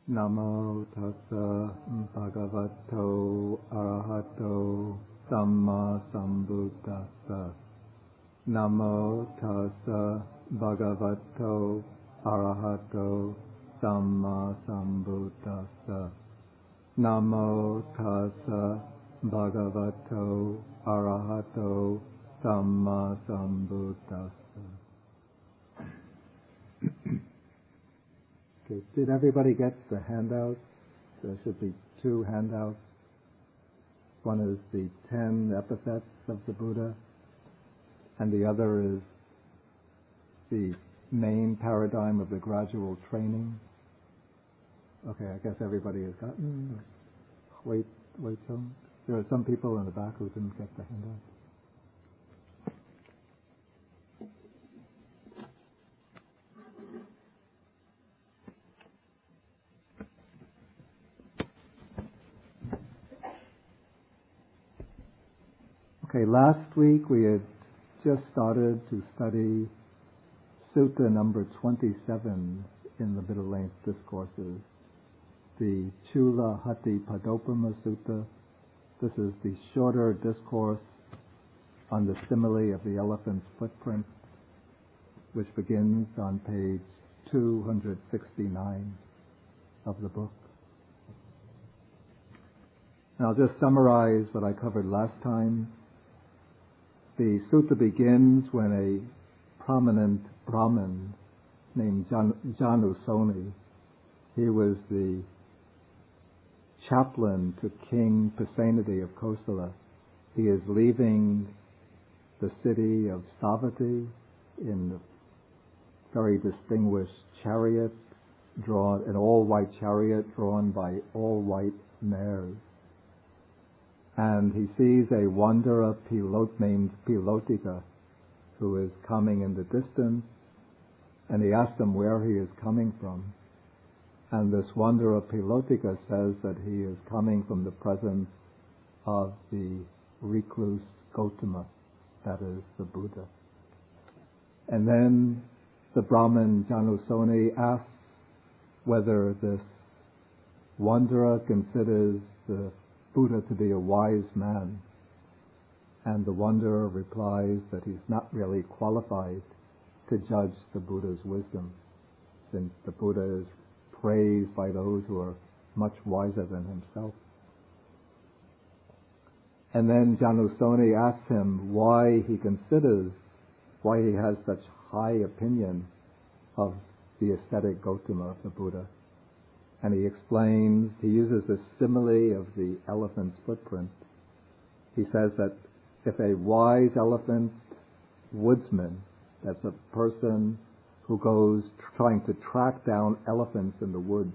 Namo tassa bhagavato arahato samma sambuddhassa. Namo tassa bhagavato arahato samma sambuddhassa. Namo tassa bhagavato arahato samma sambuddhassa. Okay, did everybody get the handouts? There should be 2 handouts. One is the 10 epithets of the Buddha, and the other is the main paradigm of the gradual training. Okay, I guess everybody has gotten. Wait some. There are some people in the back who didn't get the handout. Okay, last week we had just started to study Sutta number 27 in the middle length discourses, the Culahatthipadopama Sutta. This is the shorter discourse on the simile of the elephant's footprint, which begins on page 269 of the book. And I'll just summarize what I covered last time. The sutta begins when a prominent Brahmin named Janusoni, he was the chaplain to King Pasenadi of Kosala. He is leaving the city of Savatthi in a very distinguished chariot, an all-white chariot drawn by all-white mares. And he sees a wanderer named Pilotika who is coming in the distance, and he asks him where he is coming from. And this wanderer Pilotika says that he is coming from the presence of the recluse Gautama, that is the Buddha. And then the Brahmin Janusoni asks whether this wanderer considers the Buddha to be a wise man, and the wanderer replies that he's not really qualified to judge the Buddha's wisdom, since the Buddha is praised by those who are much wiser than himself. And then Janusoni asks him why he has such high opinion of the ascetic Gautama of the Buddha. And he explains, he uses the simile of the elephant's footprint. He says that if a wise elephant woodsman, that's a person who goes trying to track down elephants in the woods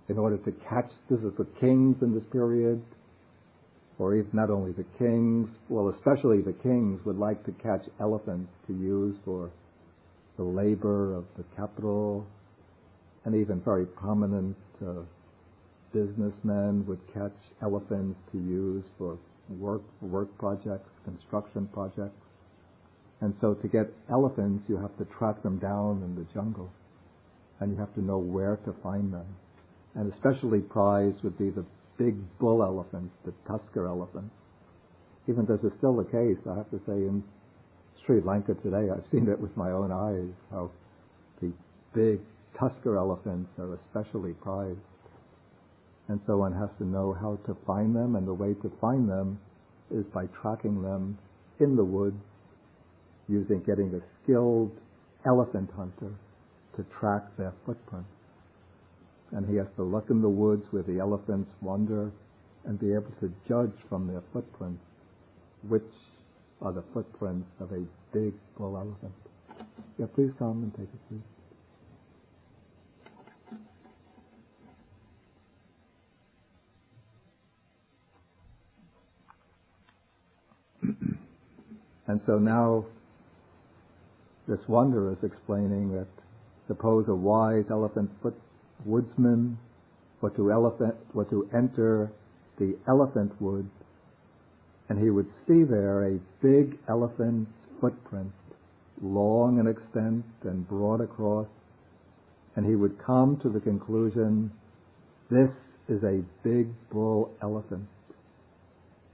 in order to catch, this is the kings in this period, or even not only the kings, well especially the kings would like to catch elephants to use for the labor of the capital. And even very prominent businessmen would catch elephants to use for work projects, construction projects. And so to get elephants, you have to track them down in the jungle, and you have to know where to find them. And especially prized would be the big bull elephants, the tusker elephants. Even this is still the case, I have to say, in Sri Lanka today, I've seen it with my own eyes, how the big tusker elephants are especially prized. And so one has to know how to find them, and the way to find them is by tracking them in the woods, getting a skilled elephant hunter to track their footprints. And he has to look in the woods where the elephants wander and be able to judge from their footprints which are the footprints of a big bull elephant. Yeah, please come and take a seat. And so now this wanderer is explaining that suppose a wise elephant woodsman were to enter the elephant woods, and he would see there a big elephant's footprint, long in extent and broad across, and he would come to the conclusion, this is a big bull elephant.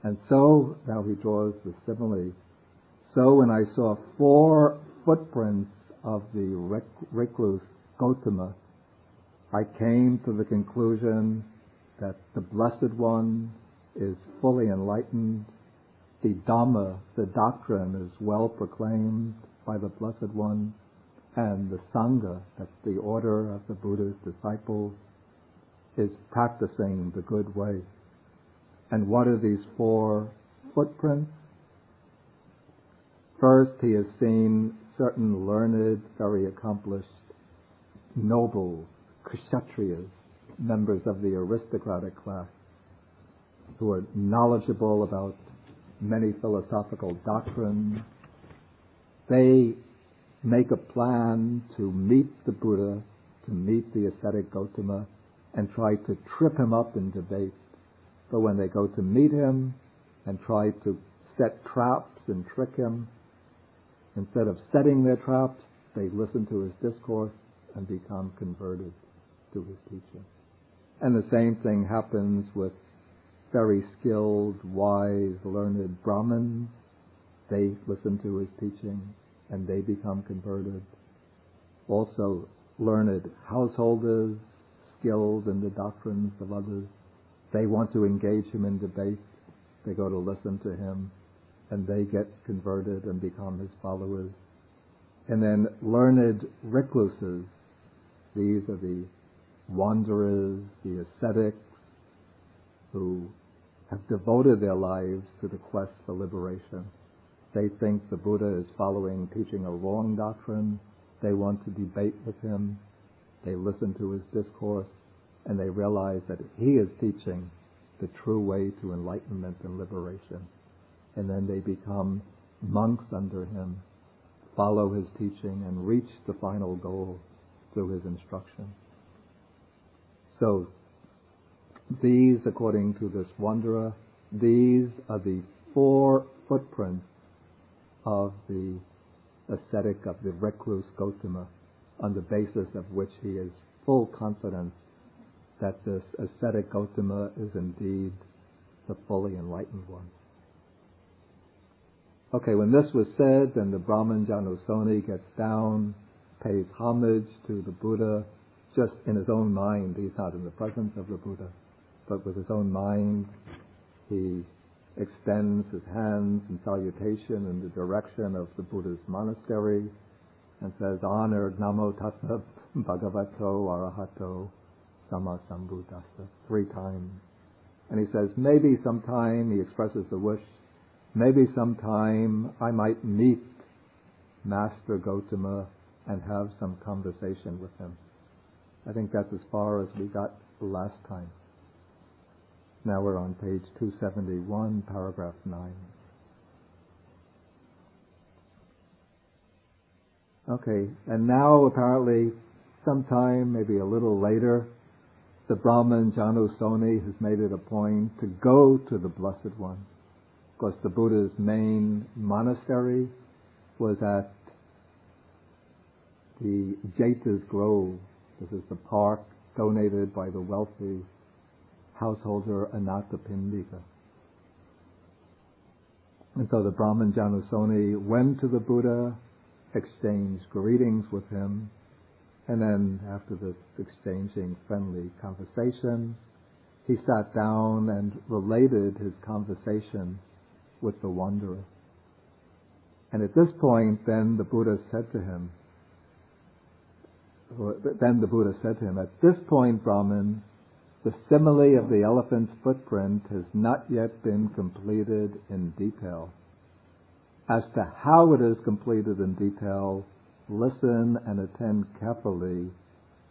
And so, now he draws the simile, so when I saw 4 footprints of the recluse Gautama, I came to the conclusion that the Blessed One is fully enlightened, the Dhamma, the doctrine, is well proclaimed by the Blessed One, and the Sangha, that's the order of the Buddha's disciples, is practicing the good way. And what are these 4 footprints? First, he has seen certain learned, very accomplished nobles, kshatriyas, members of the aristocratic class, who are knowledgeable about many philosophical doctrines. They make a plan to meet the Buddha, to meet the ascetic Gautama, and try to trip him up in debate. But when they go to meet him and try to set traps and trick him, instead of setting their traps, they listen to his discourse and become converted to his teaching. And the same thing happens with very skilled, wise, learned Brahmins. They listen to his teaching and they become converted. Also, learned householders, skilled in the doctrines of others, they want to engage him in debate. They go to listen to him and they get converted and become his followers. And then learned recluses, these are the wanderers, the ascetics, who have devoted their lives to the quest for liberation. They think the Buddha is teaching a wrong doctrine. They want to debate with him. They listen to his discourse, and they realize that he is teaching the true way to enlightenment and liberation. And then they become monks under him, follow his teaching, and reach the final goal through his instruction. So, these, according to this wanderer, these are the 4 footprints of the ascetic, of the recluse Gautama, on the basis of which he has full confidence that this ascetic Gautama is indeed the fully enlightened one. Okay, when this was said, then the Brahman Janusoni gets down, pays homage to the Buddha, just in his own mind. He's not in the presence of the Buddha, but with his own mind, he extends his hands in salutation in the direction of the Buddha's monastery and says, "Honored Namo Tassa Bhagavato Arahato Sammasambuddhassa," 3 times. And he says, maybe sometime, he expresses the wish, maybe sometime I might meet Master Gautama and have some conversation with him. I think that's as far as we got last time. Now we're on page 271, paragraph 9. Okay, and now apparently sometime, maybe a little later, the Brahman Janusoni has made it a point to go to the Blessed One. Of course, the Buddha's main monastery was at the Jeta's Grove. This is the park donated by the wealthy householder Anathapindika. And so the Brahman Janusoni went to the Buddha, exchanged greetings with him, and then after this exchanging friendly conversation, he sat down and related his conversation with the wanderer. And at this point, then the Buddha said to him, "At this point, Brahman, the simile of the elephant's footprint has not yet been completed in detail. As to how it is completed in detail, listen and attend carefully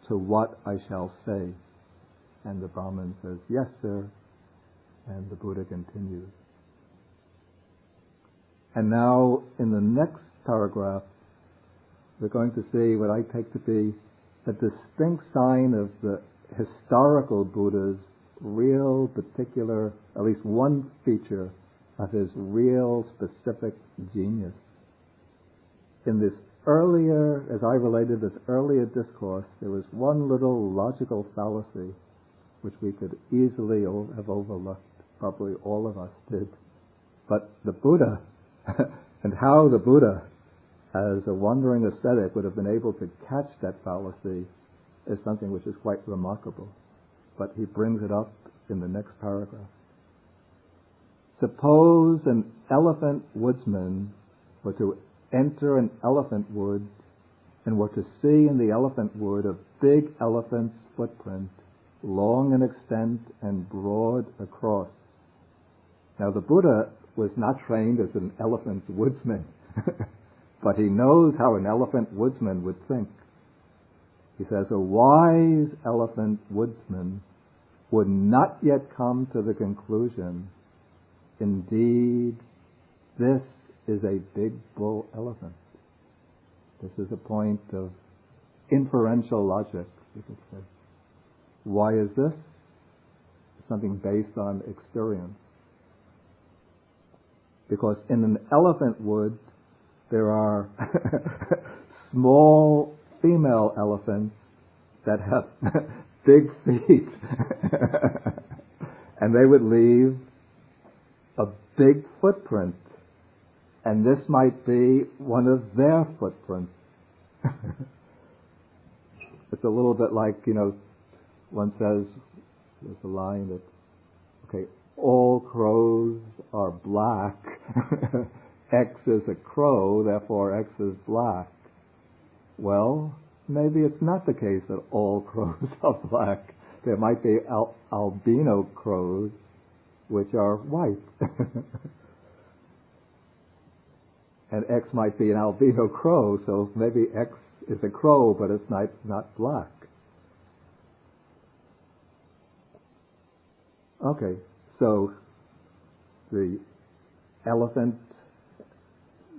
to what I shall say." And the Brahmin says, "Yes, sir." And the Buddha continues. And now, in the next paragraph, we're going to see what I take to be a distinct sign of the historical Buddha's real particular, at least one feature of his real specific genius. In this earlier, as I related this earlier discourse, there was one little logical fallacy which we could easily have overlooked. Probably all of us did. But the Buddha, and how the Buddha, as a wandering ascetic, would have been able to catch that fallacy is something which is quite remarkable. But he brings it up in the next paragraph. Suppose an elephant woodsman were to enter an elephant wood and were to see in the elephant wood a big elephant's footprint, long in extent and broad across. Now the Buddha was not trained as an elephant woodsman, but he knows how an elephant woodsman would think. He says, a wise elephant woodsman would not yet come to the conclusion, indeed, this is a big bull elephant. This is a point of inferential logic, you could say. Why is this? It's something based on experience. Because in an elephant wood, there are small female elephants that have big feet. And they would leave a big footprint. And this might be one of their footprints. It's a little bit like, one says, there's a line that, okay, all crows are black. X is a crow, therefore X is black. Well, maybe it's not the case that all crows are black. There might be albino crows which are white. And X might be an albino crow, so maybe X is a crow, but it's not black. Okay, so the elephant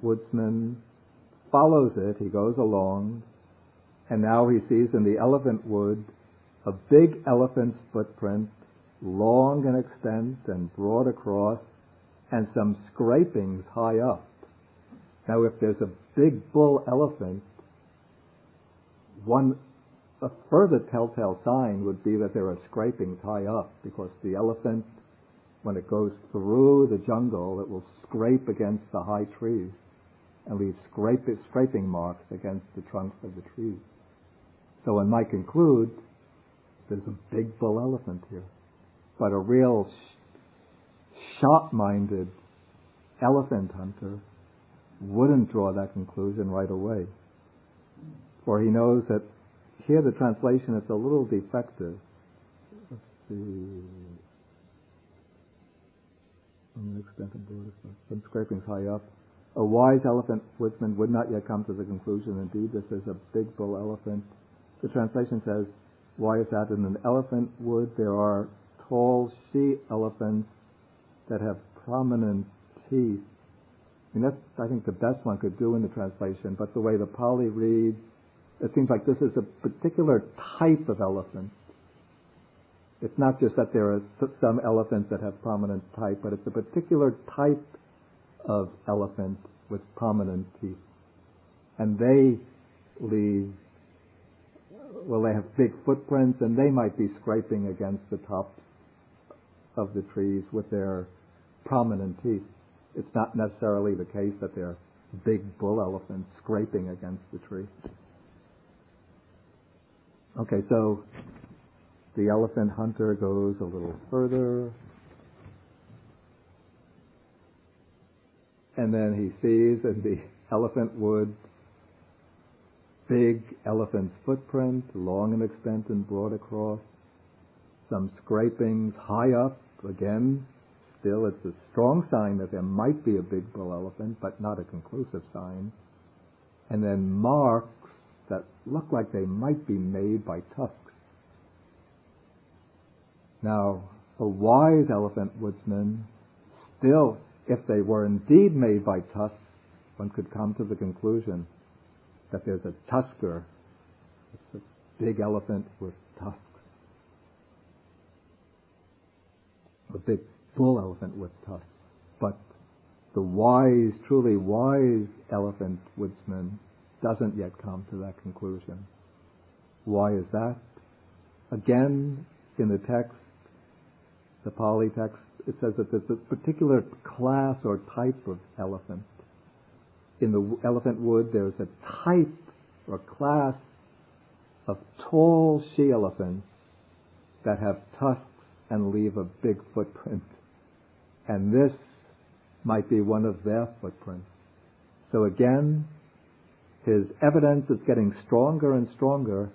woodsman follows it, he goes along, and now he sees in the elephant wood a big elephant's footprint, long in extent and broad across, and some scrapings high up. Now if there's a big bull elephant, a further telltale sign would be that there are scrapings high up, because the elephant, when it goes through the jungle, it will scrape against the high trees and leave scraping marks against the trunks of the trees. So one might conclude there's a big bull elephant here. But a real sharp-minded elephant hunter wouldn't draw that conclusion right away. For he knows that here the translation is a little defective. Let's see. Some scrapings high up. A wise elephant woodsman would not yet come to the conclusion, indeed, this is a big bull elephant. The translation says, why is that? In an elephant wood there are tall she-elephants that have prominent teeth. I mean, that's, I think, the best one could do in the translation, but the way the Pali reads, it seems like this is a particular type of elephant. It's not just that there are some elephants that have prominent type, but it's a particular type of elephant with prominent teeth. And they leave, well, they have big footprints, and they might be scraping against the tops of the trees with their prominent teeth. It's not necessarily the case that they're big bull elephants scraping against the tree. Okay, so the elephant hunter goes a little further, and then he sees in the elephant wood big elephant's footprint, long in extent and broad across, some scrapings high up, again, still it's a strong sign that there might be a big bull elephant, but not a conclusive sign, and then marks that look like they might be made by tusks. Now, a wise elephant woodsman, still, if they were indeed made by tusks, one could come to the conclusion that there's a tusker. It's a big elephant with tusks. A big bull elephant with tusks. But the wise, truly wise elephant woodsman doesn't yet come to that conclusion. Why is that? Again, in the text, the Pali text, it says that there's a particular class or type of elephant. In the elephant wood, there's a type or class of tall she-elephants that have tusks and leave a big footprint. And this might be one of their footprints. So again, his evidence is getting stronger and stronger,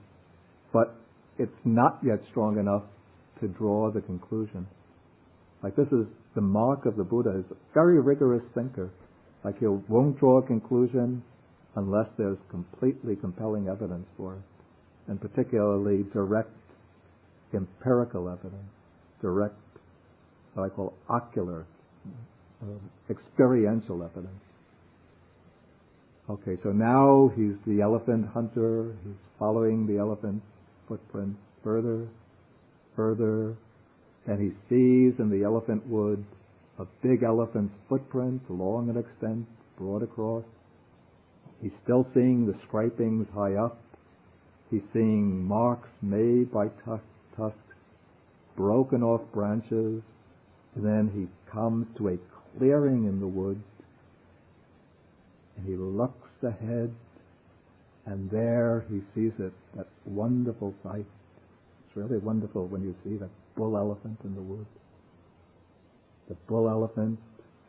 but it's not yet strong enough to draw the conclusion. Like, this is the mark of the Buddha. He's a very rigorous thinker. Like, he won't draw a conclusion unless there's completely compelling evidence for it, and particularly direct empirical evidence, direct, what I call ocular, experiential evidence. Okay, so now he's the elephant hunter. He's following the elephant's footprints further, and he sees in the elephant wood a big elephant's footprint, long in extent, broad across. He's still seeing the scrapings high up. He's seeing marks made by tusks, broken off branches. And then he comes to a clearing in the woods, and he looks ahead, and there he sees it, that wonderful sight. It's really wonderful when you see that bull elephant in the woods. The bull elephant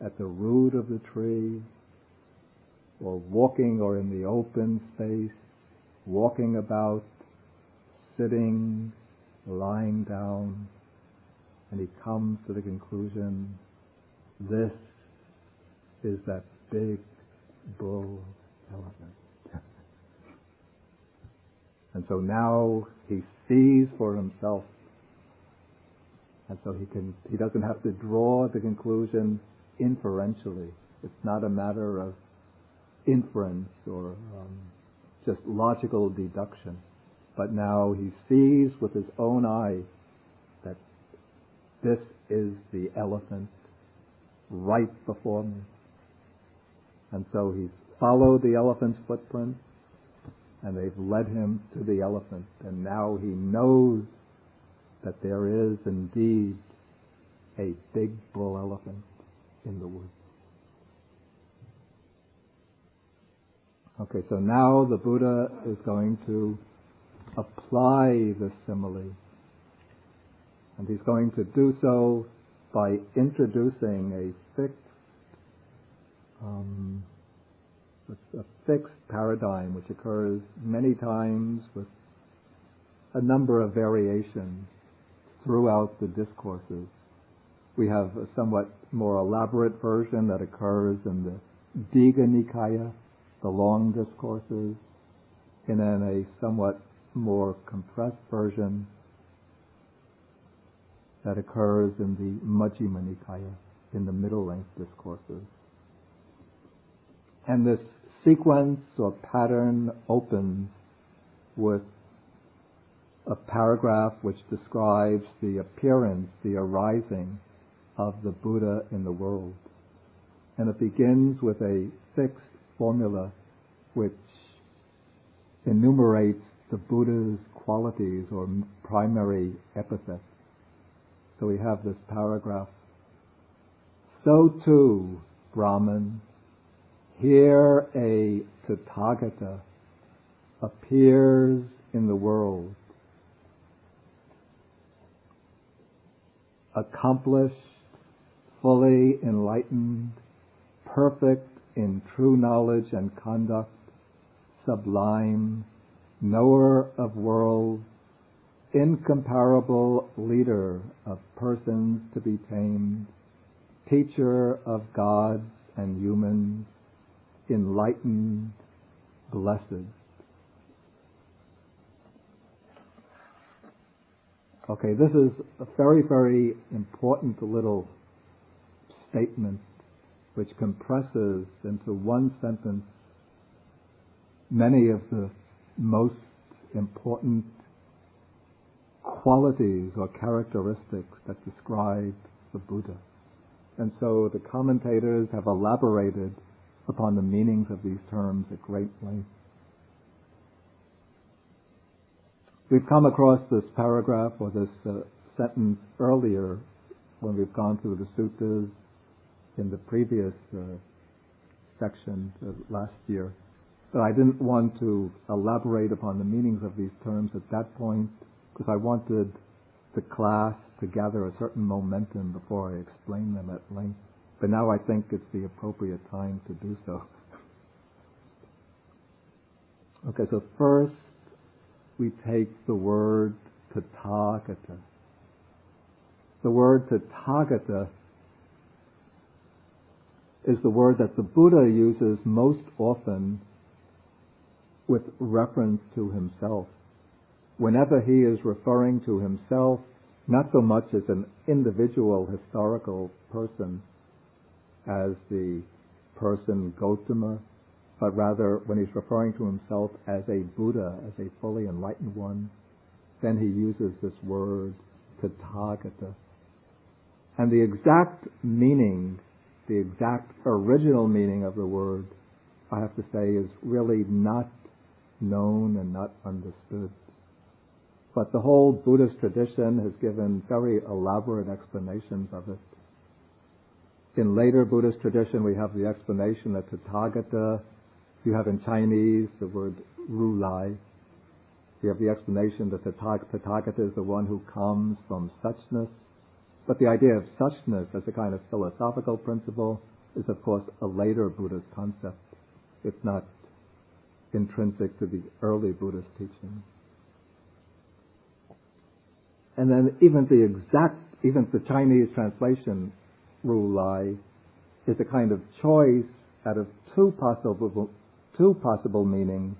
at the root of the tree, or walking or in the open space, walking about, sitting, lying down, and he comes to the conclusion, this is that big bull elephant. And so now he sees for himself, and so he doesn't have to draw the conclusion inferentially. It's not a matter of inference or just logical deduction, but now he sees with his own eye that this is the elephant right before me. And so he's followed the elephant's footprints, and they've led him to the elephant, and now he knows that there is indeed a big bull elephant in the woods. Okay, so now the Buddha is going to apply this simile, and he's going to do so by introducing a fixed paradigm which occurs many times with a number of variations throughout the discourses. We have a somewhat more elaborate version that occurs in the Digha Nikaya, the long discourses, and then a somewhat more compressed version that occurs in the Majjhima Nikaya, in the middle-length discourses. And this sequence or pattern opens with a paragraph which describes the appearance, the arising of the Buddha in the world. And it begins with a fixed formula which enumerates the Buddha's qualities or primary epithets. So we have this paragraph. So too, Brahman, here a Tathagata appears in the world, accomplished, fully enlightened, perfect in true knowledge and conduct, sublime, knower of worlds, incomparable leader of persons to be tamed, teacher of gods and humans, enlightened, blessed. Okay, this is a very, very important little statement which compresses into one sentence many of the most important qualities or characteristics that describe the Buddha. And so the commentators have elaborated upon the meanings of these terms at great length. We've come across this paragraph or this sentence earlier when we've gone through the suttas in the previous section last year. But I didn't want to elaborate upon the meanings of these terms at that point because I wanted the class to gather a certain momentum before I explain them at length. But now I think it's the appropriate time to do so. Okay, so first we take the word Tathagata. The word Tathagata is the word that the Buddha uses most often with reference to himself. Whenever he is referring to himself, not so much as an individual historical person, as the person Gautama, but rather when he's referring to himself as a Buddha, as a fully enlightened one, then he uses this word Tathagata. And the exact meaning, the exact original meaning of the word, I have to say, is really not known and not understood. But the whole Buddhist tradition has given very elaborate explanations of it. In later Buddhist tradition, we have the explanation that Tathagata, you have in Chinese the word Ru Lai. We have the explanation that Tathagata is the one who comes from suchness. But the idea of suchness as a kind of philosophical principle is, of course, a later Buddhist concept. It's not intrinsic to the early Buddhist teaching. And then even the Chinese translation, Ru Lai, is a kind of choice out of two possible meanings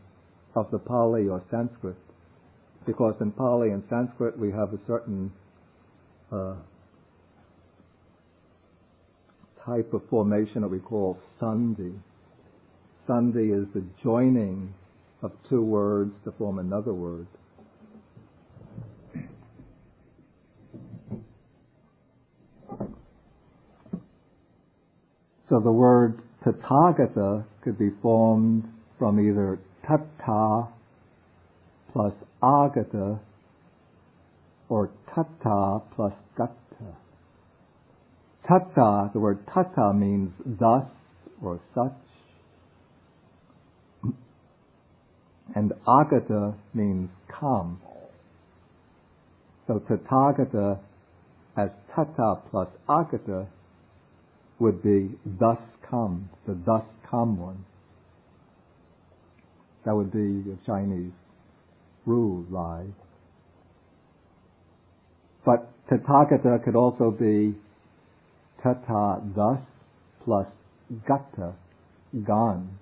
of the Pali or Sanskrit. Because in Pali and Sanskrit we have a certain type of formation that we call sandhi. Sandhi is the joining of two words to form another word. So the word Tathagata could be formed from either Tattha plus Agata or Tattha plus Gatta. Tattha, the word Tattha means thus or such, and Agata means come. So Tathagata as Tattha plus Agata would be thus come, the thus come one. That would be the Chinese Ru Lai. But Tathagata could also be Tattha thus plus Gatta, gone.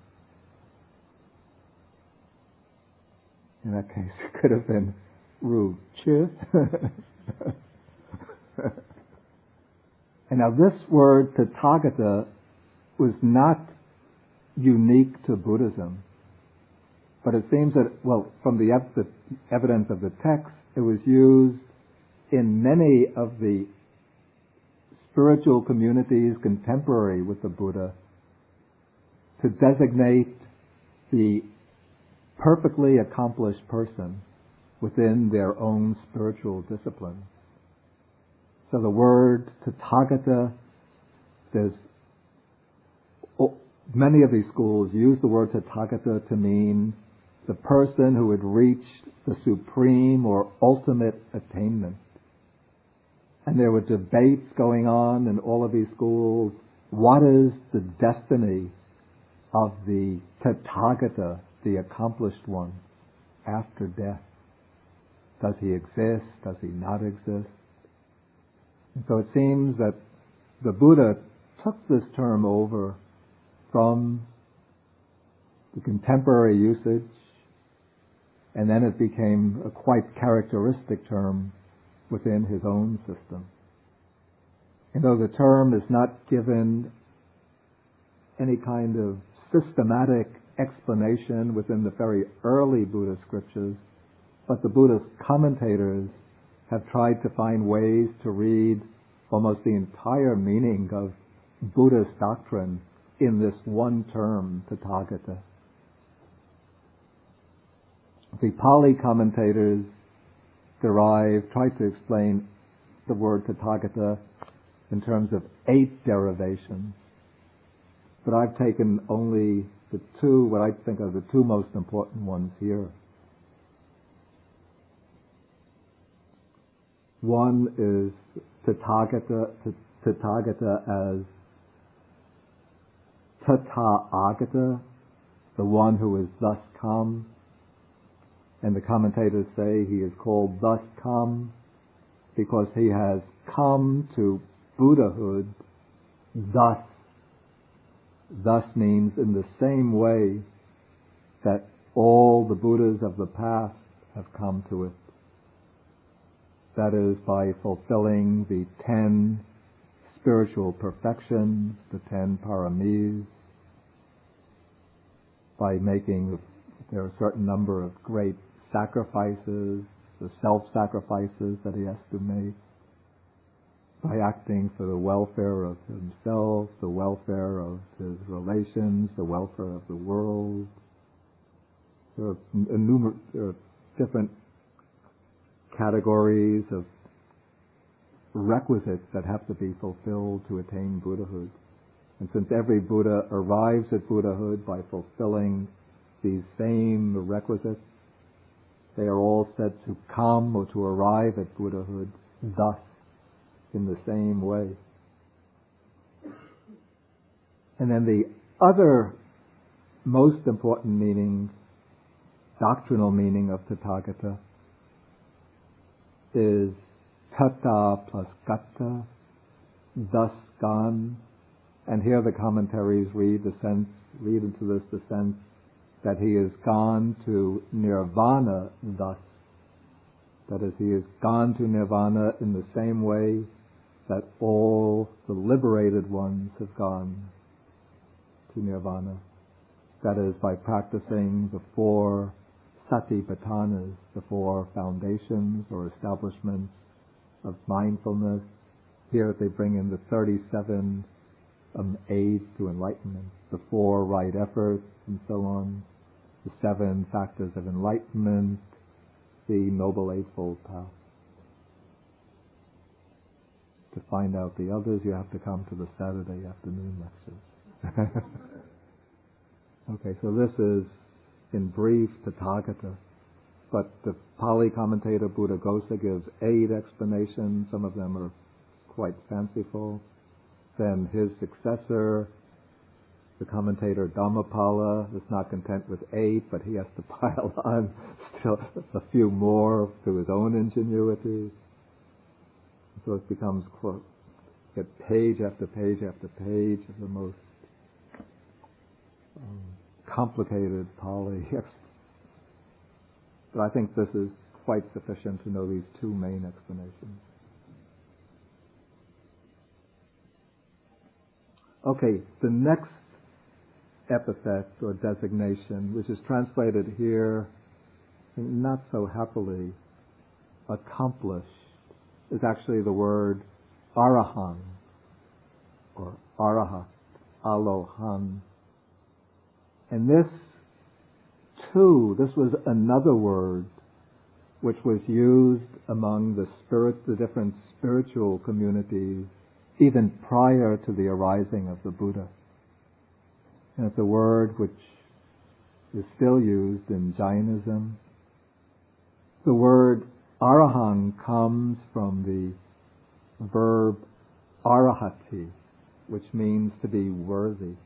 In that case, it could have been Ru Chi. And now this word Tathagata was not unique to Buddhism, but it seems that, well, from the evidence of the text, it was used in many of the spiritual communities contemporary with the Buddha to designate the perfectly accomplished person within their own spiritual discipline. So the word Tathagata, many of these schools use the word Tathagata to mean the person who had reached the supreme or ultimate attainment. And there were debates going on in all of these schools. What is the destiny of the Tathagata, the accomplished one, after death? Does he exist? Does he not exist? And so it seems that the Buddha took this term over from the contemporary usage, and then it became a quite characteristic term within his own system. And though the term is not given any kind of systematic explanation within the very early Buddhist scriptures, but the Buddhist commentators have tried to find ways to read almost the entire meaning of Buddhist doctrine in this one term, Tathagata. The Pali commentators tried to explain the word Tathagata in terms of 8 derivations. But I've taken only the 2, what I think are the 2 most important ones here. One is Tathagata as Tata Agata, the one who is thus come. And the commentators say he is called thus come because he has come to Buddhahood thus. Thus means in the same way that all the Buddhas of the past have come to it. That is, by fulfilling the 10 spiritual perfections, the 10 paramis, by making, there are a certain number of great sacrifices, the self-sacrifices that he has to make, by acting for the welfare of himself, the welfare of his relations, the welfare of the world. There are different categories of requisites that have to be fulfilled to attain Buddhahood. And since every Buddha arrives at Buddhahood by fulfilling these same requisites, they are all said to come or to arrive at Buddhahood thus, in the same way. And then the other most important meaning, doctrinal meaning of Tathagata is Tata plus Gata, thus gone. And here the commentaries read into this the sense that he is gone to nirvana thus. That is, he is gone to nirvana in the same way that all the liberated ones have gone to nirvana. That is, by practicing the 4 satipatthanas, the 4 foundations or establishments of mindfulness. Here they bring in the 37 aids to enlightenment, the 4 right efforts and so on, the 7 factors of enlightenment, the Noble Eightfold Path. To find out the others, you have to come to the Saturday afternoon lectures. Okay, so this is, in brief, Tathagata. But the Pali commentator Buddhaghosa gives 8 explanations. Some of them are quite fanciful. Then his successor, the commentator Dhammapala, is not content with 8, but he has to pile on still a few more through his own ingenuity. So it becomes, quote, get page after page after page of the most complicated Pali. But I think this is quite sufficient to know these 2 main explanations. Okay, the next epithet or designation, which is translated here, not so happily, accomplished, is actually the word arahan, or arahat, alohan. And this was another word which was used among the different spiritual communities even prior to the arising of the Buddha. And it's a word which is still used in Jainism. The word arahang comes from the verb arahati, which means to be worthy.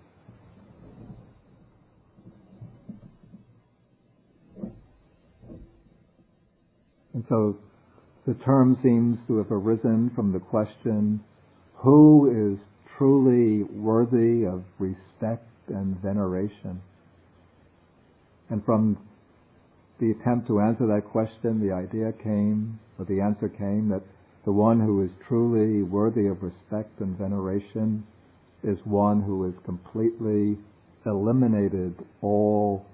And so the term seems to have arisen from the question, who is truly worthy of respect and veneration? And from the attempt to answer that question, the answer came that the one who is truly worthy of respect and veneration is one who has completely eliminated all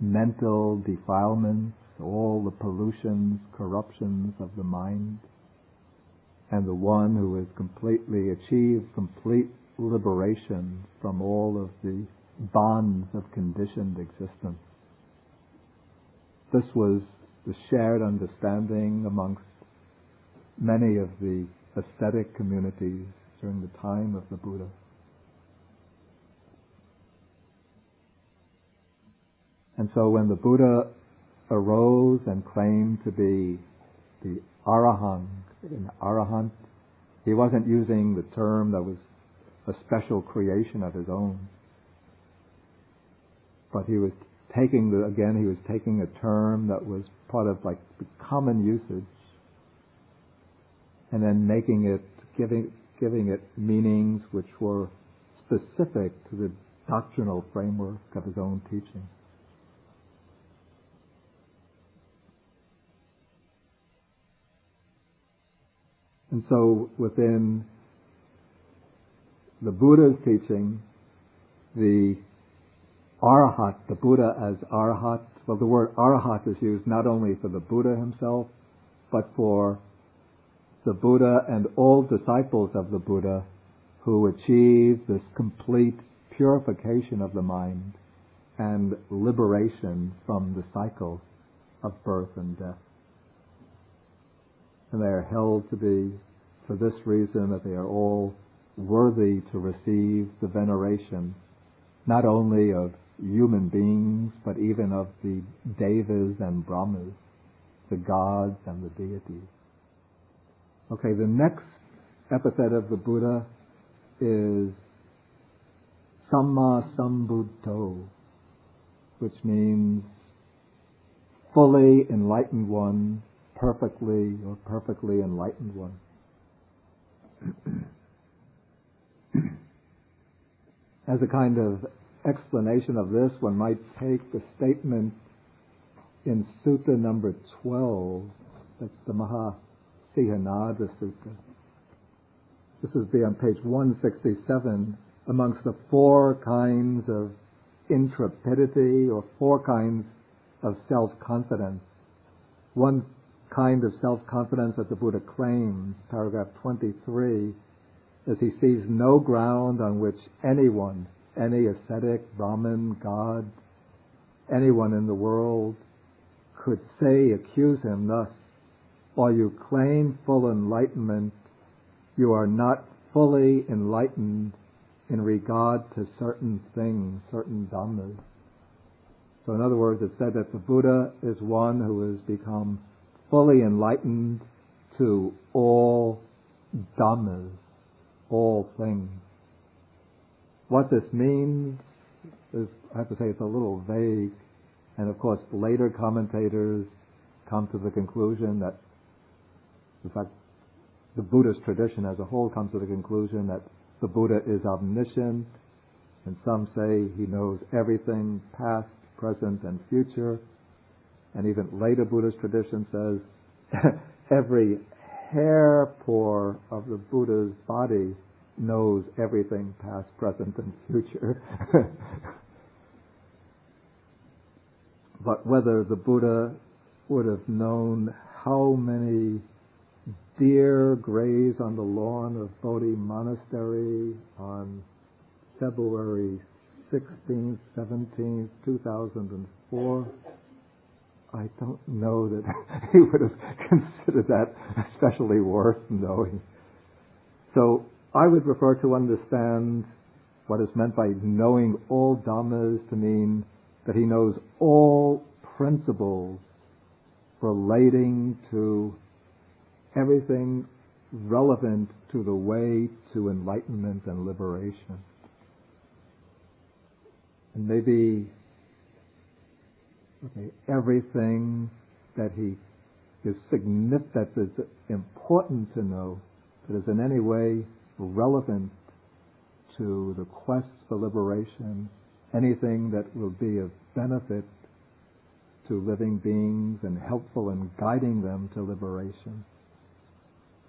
mental defilements, all the pollutions, corruptions of the mind, and the one who has completely achieved complete liberation from all of the bonds of conditioned existence. This was the shared understanding amongst many of the ascetic communities during the time of the Buddha. And so when the Buddha arose and claimed to be the Arahant, an Arahant, he wasn't using the term that was a special creation of his own, but he was taking a term that was part of like the common usage, and then giving it meanings which were specific to the doctrinal framework of his own teaching. And so within the Buddha's teaching, the Arahat, the Buddha as Arahat, well, the word Arahat is used not only for the Buddha himself, but for the Buddha and all disciples of the Buddha who achieve this complete purification of the mind and liberation from the cycle of birth and death. And they are held to be, for this reason, that they are all worthy to receive the veneration, not only of human beings, but even of the devas and brahmas, the gods and the deities. Okay, the next epithet of the Buddha is Samma Sambuddho, which means fully enlightened one, perfectly enlightened one. As a kind of explanation of this, one might take the statement in Sutta number 12, that's the Mahasihanada Sutta. This is on page 167, amongst the 4 kinds of intrepidity or 4 kinds of self-confidence. One kind of self-confidence that the Buddha claims, paragraph 23, is he sees no ground on which anyone, any ascetic, Brahmin, God, anyone in the world could accuse him thus, while you claim full enlightenment, you are not fully enlightened in regard to certain things, certain dhammas. So in other words, it's said that the Buddha is one who has become fully enlightened to all dhammas, all things. What this means is, I have to say, it's a little vague, and of course later commentators come to the conclusion that, in fact, the Buddhist tradition as a whole comes to the conclusion that the Buddha is omniscient, and some say he knows everything, past, present, and future, and even later Buddhist tradition says every hair pore of the Buddha's body knows everything past, present, and future. But whether the Buddha would have known how many deer graze on the lawn of Bodhi Monastery on February 16th, 17th, 2004, I don't know that he would have considered that especially worth knowing. So I would prefer to understand what is meant by knowing all dhammas to mean that he knows all principles relating to everything relevant to the way to enlightenment and liberation. And maybe everything that he is that is important to know, that is in any way relevant to the quest for liberation, anything that will be of benefit to living beings and helpful in guiding them to liberation,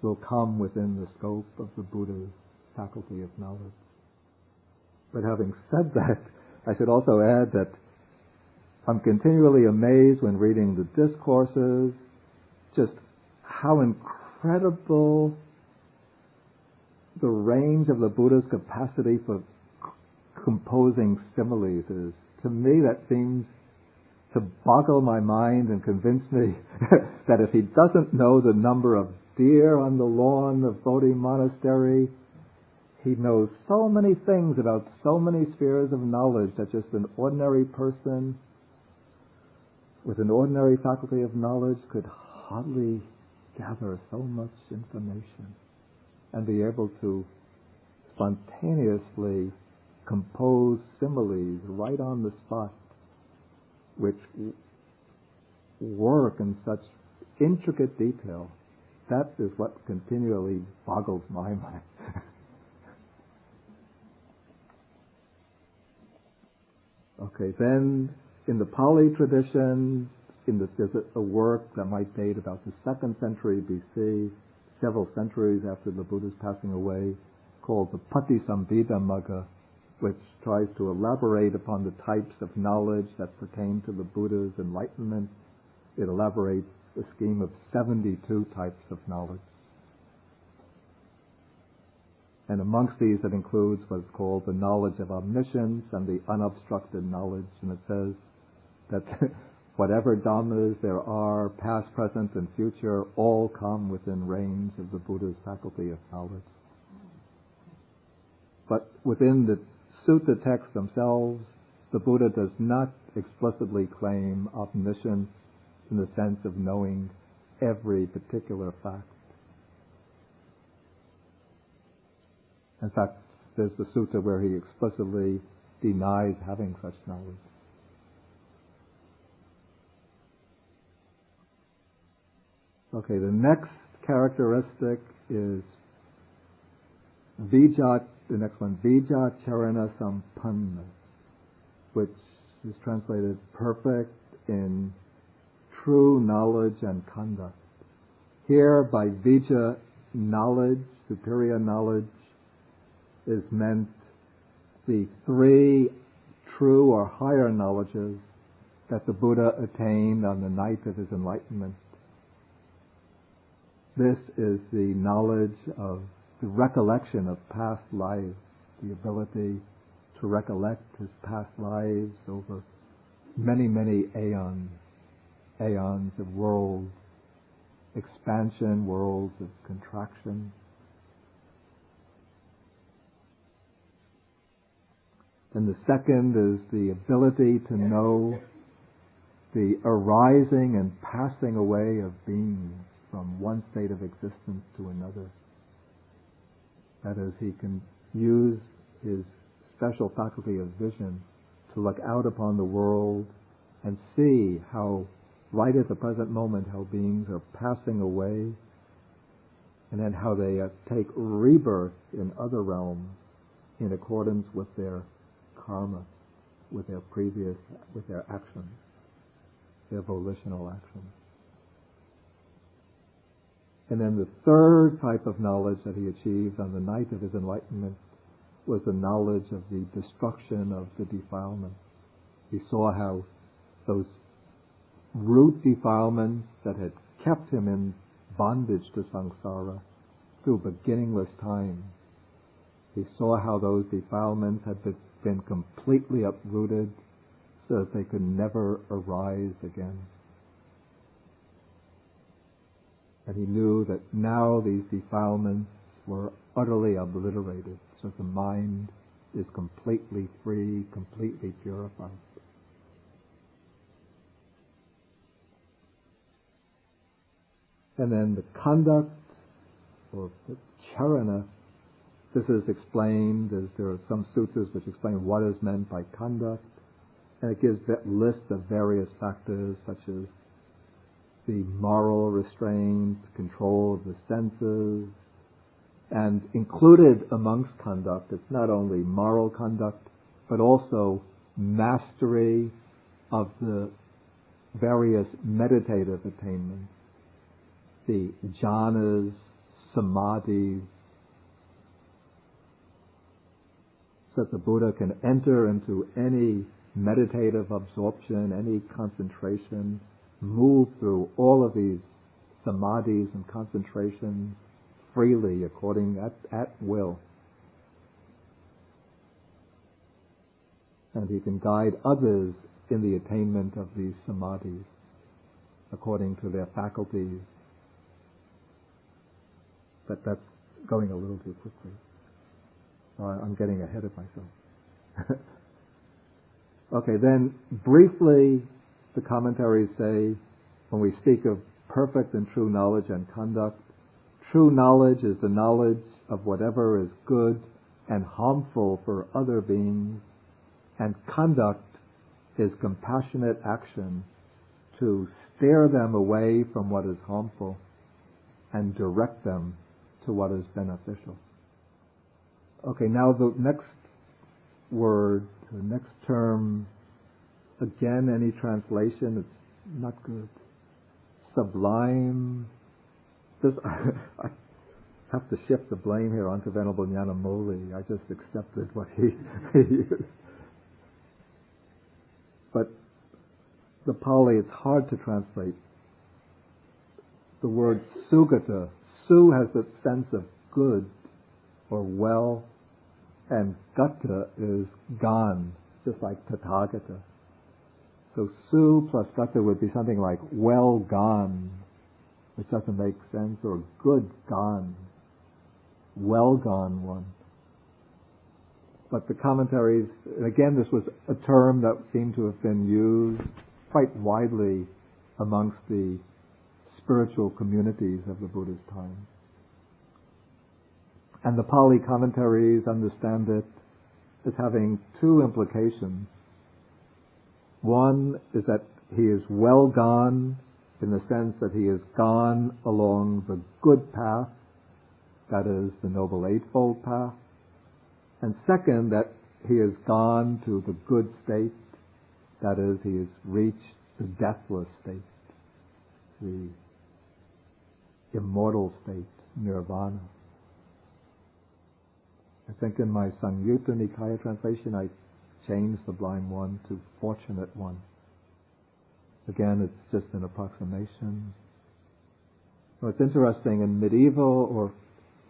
will come within the scope of the Buddha's faculty of knowledge. But having said that, I should also add that I'm continually amazed when reading the discourses, just how incredible the range of the Buddha's capacity for composing similes is. To me, that seems to boggle my mind and convince me that if he doesn't know the number of deer on the lawn of Bodhi Monastery, he knows so many things about so many spheres of knowledge that just an ordinary person with an ordinary faculty of knowledge could hardly gather so much information and be able to spontaneously compose similes right on the spot, which work in such intricate detail. That is what continually boggles my mind. Okay, then in the Pali tradition, there's a work that might date about the 2nd century BC, several centuries after the Buddha's passing away, called the Patisambhida Magga, which tries to elaborate upon the types of knowledge that pertain to the Buddha's enlightenment. It elaborates a scheme of 72 types of knowledge. And amongst these it includes what's called the knowledge of omniscience and the unobstructed knowledge. And it says that whatever dhammas there are, past, present, and future, all come within range of the Buddha's faculty of knowledge. But within the sutta texts themselves, the Buddha does not explicitly claim omniscience in the sense of knowing every particular fact. In fact, there's the sutta where he explicitly denies having such knowledge. Okay, the next characteristic is the next one, Vijacharana Sampanna, which is translated perfect in true knowledge and conduct. Here, by Vija, knowledge, superior knowledge, is meant the 3 true or higher knowledges that the Buddha attained on the night of his enlightenment. This is the knowledge of the recollection of past lives, the ability to recollect his past lives over many, many aeons of world expansion, worlds of contraction. And the second is the ability to know the arising and passing away of beings from one state of existence to another. That is, he can use his special faculty of vision to look out upon the world and see how, right at the present moment, how beings are passing away, and then how they take rebirth in other realms in accordance with their karma, with their actions, their volitional actions. And then the third type of knowledge that he achieved on the night of his enlightenment was the knowledge of the destruction of the defilements. He saw how those root defilements that had kept him in bondage to samsara through beginningless time, he saw how those defilements had been completely uprooted so that they could never arise again. And he knew that now these defilements were utterly obliterated, so the mind is completely free, completely purified. And then the conduct, or the charana, this is explained as there are some sutras which explain what is meant by conduct, and it gives that list of various factors such as the moral restraint, control of the senses, and included amongst conduct, it's not only moral conduct, but also mastery of the various meditative attainments, the jhanas, samadhis, so that the Buddha can enter into any meditative absorption, any concentration, move through all of these samadhis and concentrations freely, according at will. And he can guide others in the attainment of these samadhis according to their faculties. But that's going a little too quickly. I'm getting ahead of myself. Okay, then briefly the commentaries say, when we speak of perfect and true knowledge and conduct, true knowledge is the knowledge of whatever is good and harmful for other beings, and conduct is compassionate action to steer them away from what is harmful and direct them to what is beneficial. Okay, now the next word, the next term, again, any translation, it's not good. Sublime. I have to shift the blame here onto Venerable Nyanamoli. I just accepted what he used. But the Pali, it's hard to translate. The word sugata, su has that sense of good or well, and gata is gone, just like tathagata. So su plus gata would be something like well gone, which doesn't make sense, or good gone, well gone one. But the commentaries, and again this was a term that seemed to have been used quite widely amongst the spiritual communities of the Buddha's time. And the Pali commentaries understand it as having two implications. One is that he is well gone, in the sense that he has gone along the good path, that is, the Noble Eightfold Path. And second, that he has gone to the good state, that is, he has reached the deathless state, the immortal state, nirvana. I think in my Samyutta Nikaya translation I changed the blind one to fortunate one. Again, it's just an approximation. Well, it's interesting, in medieval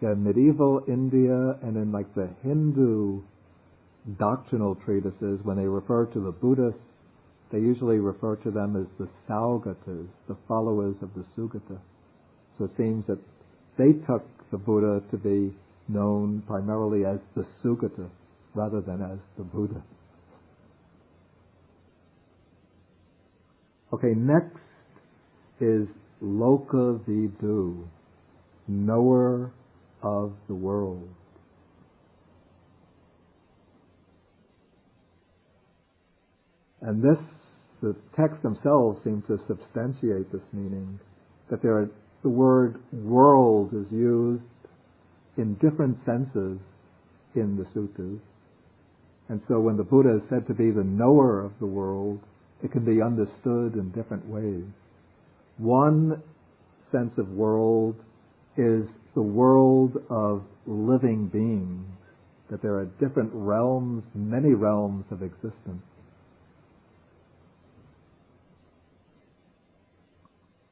India and in like the Hindu doctrinal treatises, when they refer to the Buddhists, they usually refer to them as the Saugatas, the followers of the Sugata. So it seems that they took the Buddha to be known primarily as the Sugata rather than as the Buddha. Okay, next is Loka Vidu, knower of the world. And this, the texts themselves seem to substantiate this meaning, that the word world is used in different senses in the suttas. And so when the Buddha is said to be the knower of the world, it can be understood in different ways. One sense of world is the world of living beings, that there are different realms, many realms of existence.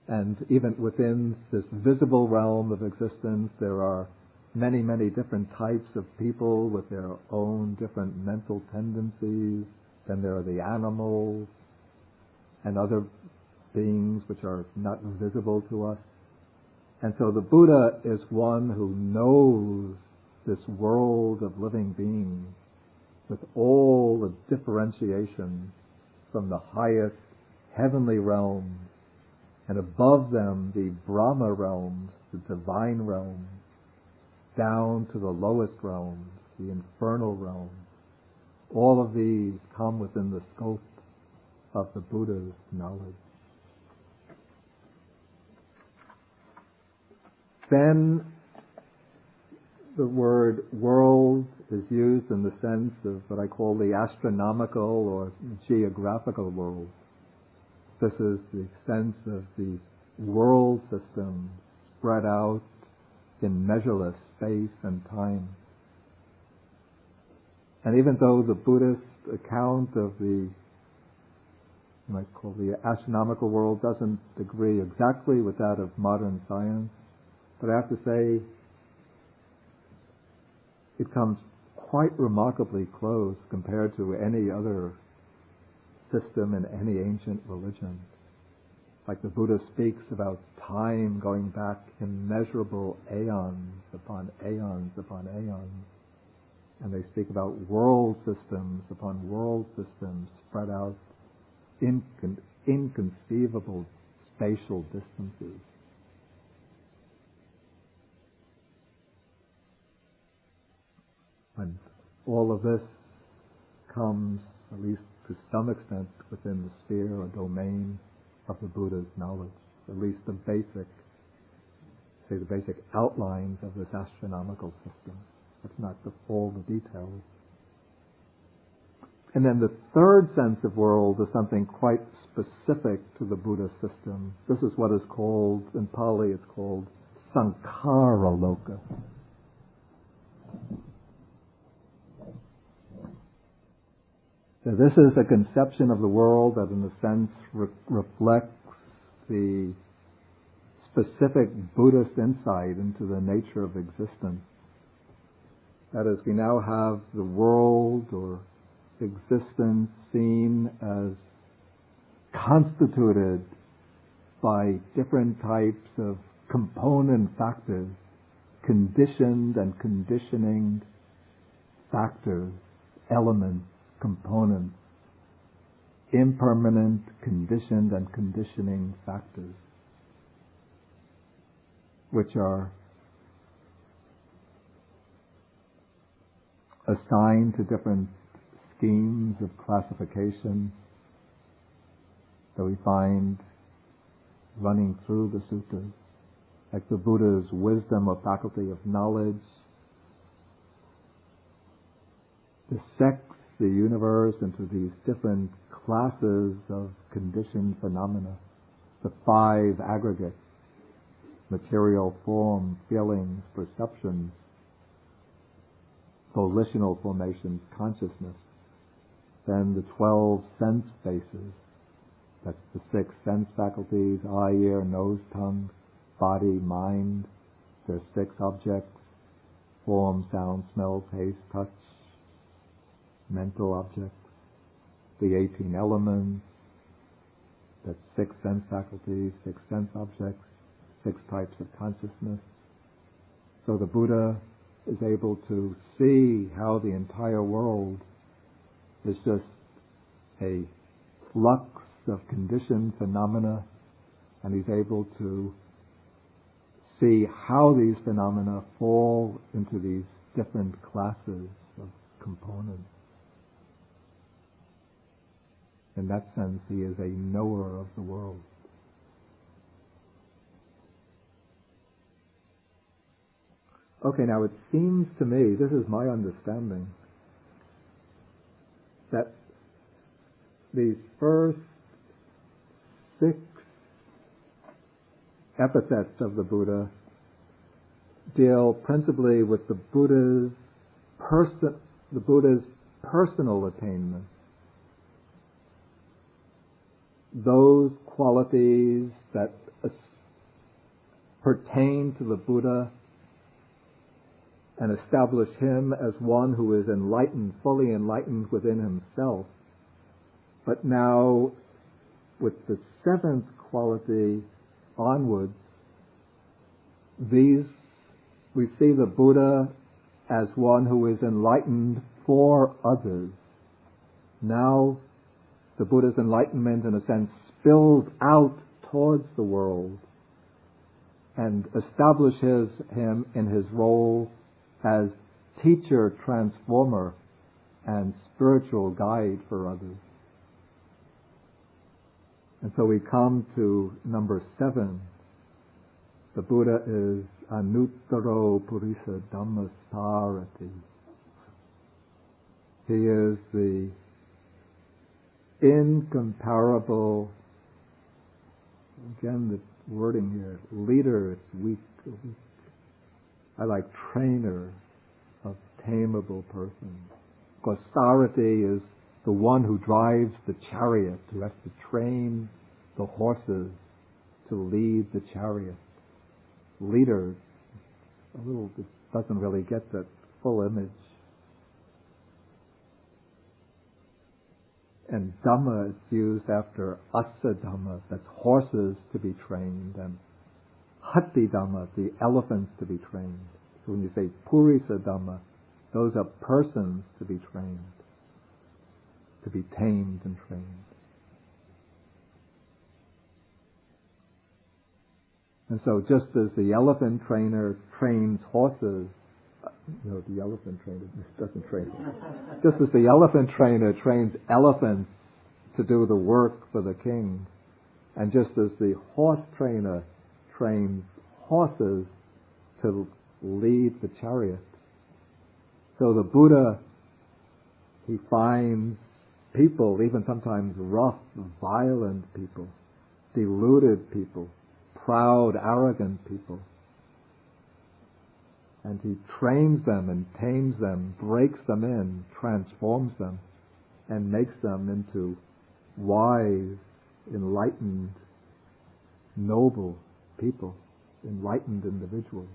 And even within this visible realm of existence, there are many, many different types of people with their own different mental tendencies. Then there are the animals and other beings which are not visible to us. And so the Buddha is one who knows this world of living beings with all the differentiation from the highest heavenly realms, and above them the Brahma realms, the divine realms, down to the lowest realms, the infernal realms. All of these come within the scope of the Buddha's knowledge. Then the word world is used in the sense of what I call the astronomical or geographical world. This is the sense of the world system spread out in measureless space and time. And even though the Buddhist account of the, you might call the astronomical world, doesn't agree exactly with that of modern science, but I have to say it comes quite remarkably close compared to any other system in any ancient religion. Like the Buddha speaks about time going back immeasurable aeons upon aeons upon aeons. And they speak about world systems upon world systems spread out inconceivable spatial distances. And all of this comes, at least to some extent, within the sphere or domain of the Buddha's knowledge. At least the basic outlines of this astronomical system. That's not all the details. And then the third sense of world is something quite specific to the Buddha system. This is what is called, in Pali it's called Sankhara Loka. So this is a conception of the world that in a sense reflects the specific Buddhist insight into the nature of existence. That is, we now have the world or existence seen as constituted by different types of component factors, conditioned and conditioning factors, elements, components, impermanent, conditioned and conditioning factors, which are assigned to different schemes of classification that we find running through the suttas, like the Buddha's wisdom or faculty of knowledge, dissects the universe into these different classes of conditioned phenomena, the 5 aggregates: material, form, feelings, perceptions, volitional formations, consciousness. Then the 12 sense bases, that's the 6 sense faculties: eye, ear, nose, tongue, body, mind. There's 6 objects: form, sound, smell, taste, touch, mental objects. The 18 elements, that's 6 sense faculties, 6 sense objects, 6 types of consciousness. So the Buddha is able to see how the entire world is just a flux of conditioned phenomena, and he's able to see how these phenomena fall into these different classes of components. In that sense, he is a knower of the world. Okay, now it seems to me, this is my understanding, that these first 6 epithets of the Buddha deal principally with the Buddha's personal attainment. Those qualities that pertain to the Buddha and establish him as one who is enlightened, fully enlightened within himself. But now, with the 7th quality onwards, we see the Buddha as one who is enlightened for others. Now, the Buddha's enlightenment, in a sense, spills out towards the world and establishes him in his role as teacher, transformer, and spiritual guide for others. And so we come to number 7. The Buddha is Anuttaro Purisa Dhammasarati. He is the incomparable, again the wording here, leader, it's weak. I like trainer of tameable persons. Because Sarati is the one who drives the chariot, who has to train the horses to lead the chariot. Leader, doesn't really get that full image. And Dhamma is used after Asa Dhamma, that's horses to be trained, and Hatti Dhamma, the elephants to be trained. So when you say Purisa Dhamma, those are persons to be trained, to be tamed and trained. And so just as the elephant trainer trains horses, the elephant trainer doesn't train. Just as the elephant trainer trains elephants to do the work for the king, and just as the horse trainer trains horses to lead the chariot, so the Buddha, he finds people, even sometimes rough, violent people, deluded people, proud, arrogant people, and he trains them and tames them, breaks them in, transforms them, and makes them into wise, enlightened, noble people, enlightened individuals.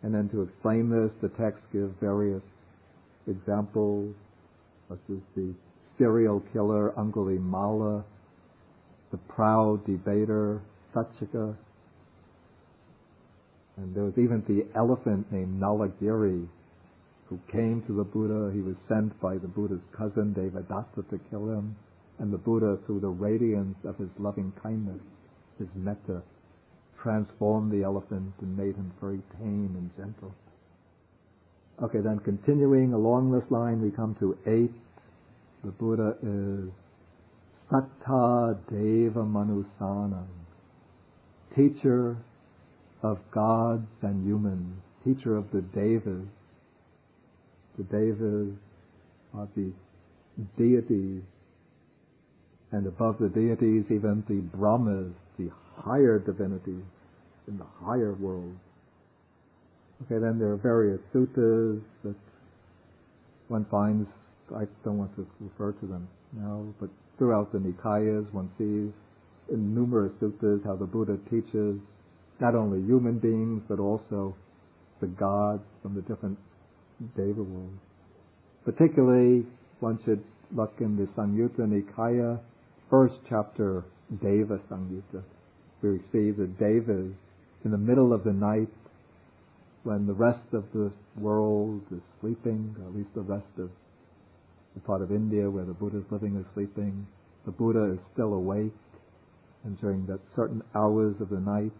And then to explain this, the text gives various examples, such as the serial killer Angulimala, the proud debater Satchika, and there was even the elephant named Nalagiri who came to the Buddha. He was sent by the Buddha's cousin Devadatta to kill him, and the Buddha, through the radiance of his loving kindness, his metta, transformed the elephant and made him very tame and gentle. Okay, then continuing along this line, we come to 8. The Buddha is Satta Deva Manusanam, teacher of gods and humans, teacher of the Devas. The Devas are the deities, and above the deities, even the Brahmas, the higher divinities in the higher world. Okay, then there are various suttas that one finds, I don't want to refer to them now, but throughout the Nikayas one sees in numerous suttas how the Buddha teaches not only human beings but also the gods from the different Deva worlds. Particularly, one should look in the Samyutta Nikaya, first chapter, Deva Samyutta. We receive the Devas in the middle of the night when the rest of the world is sleeping, or at least the rest of the part of India where the Buddha is living is sleeping. The Buddha is still awake, and during that certain hours of the night,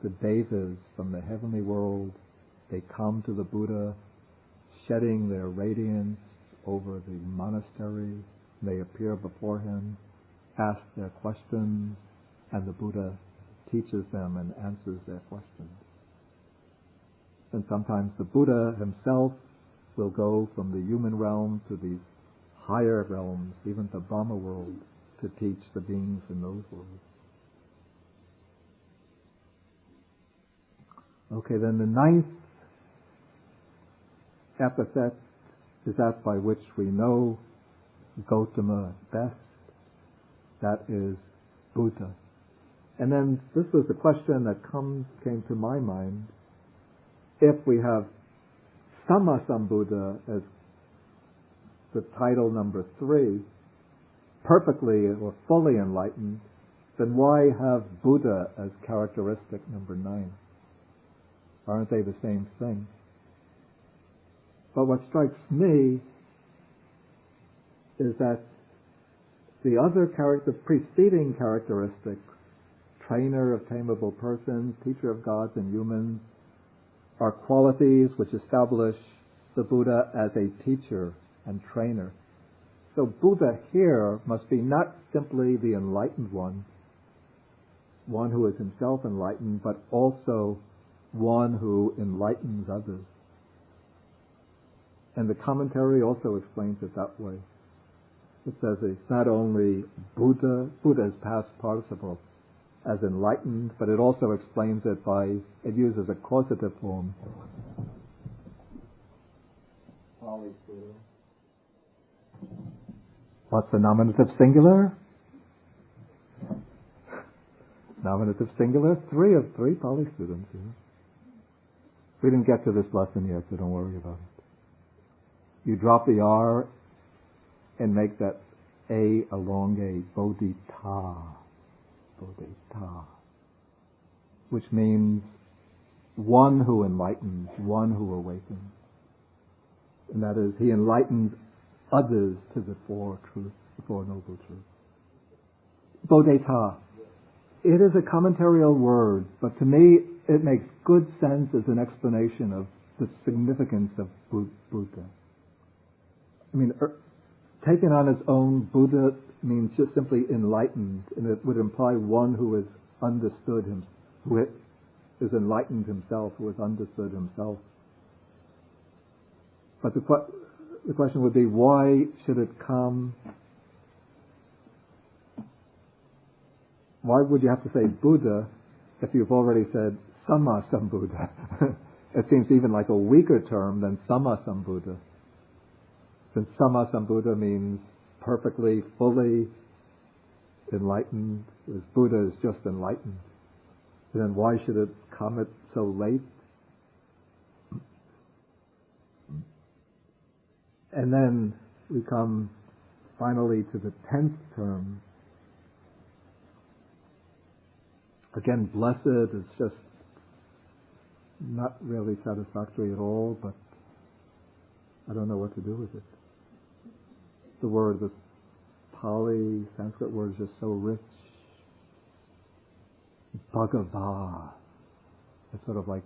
the Devas from the heavenly world, they come to the Buddha, shedding their radiance over the monastery. They appear before him, ask their questions, and the Buddha teaches them and answers their questions. And sometimes the Buddha himself will go from the human realm to these higher realms, even the Brahma world, to teach the beings in those worlds. Okay, then the 9th epithet is that by which we know Gautama best. That is Buddha. And then this was the question that came to my mind. If we have Sammasambuddha as the title number 3, perfectly or fully enlightened, then why have Buddha as characteristic number 9? Aren't they the same thing? But what strikes me is that the other preceding characteristics, trainer of tameable persons, teacher of gods and humans, are qualities which establish the Buddha as a teacher and trainer. So Buddha here must be not simply the enlightened one who is himself enlightened, but also one who enlightens others. And the commentary also explains it that way. It says it's not only Buddha is past participle as enlightened, but it also explains it it uses a causative form. What's the nominative singular? Nominative singular, 3 of 3 Pali students. We didn't get to this lesson yet, so don't worry about it. You drop the R and make that A elongate, bodhita, bodhita, which means one who enlightens, one who awakens. And that is, he enlightens others to the Four Truths, the Four Noble Truths. Bodhita. It is a commentarial word, but to me it makes good sense as an explanation of the significance of Buddha. I mean, taken on its own, Buddha means just simply enlightened, and it would imply one who has understood him, who is enlightened himself, who has understood himself. But the question would be, why should it come? Why would you have to say Buddha if you've already said Samma Sambuddha? It seems even like a weaker term than Samma Sambuddha. Since Samma Sambuddha means perfectly, fully enlightened, as Buddha is just enlightened, then why should it come at so late? And then we come finally to the 10th term. Again, blessed is just not really satisfactory at all, but I don't know what to do with it. The word, the Pali, Sanskrit word is just so rich. Bhagava. It's sort of like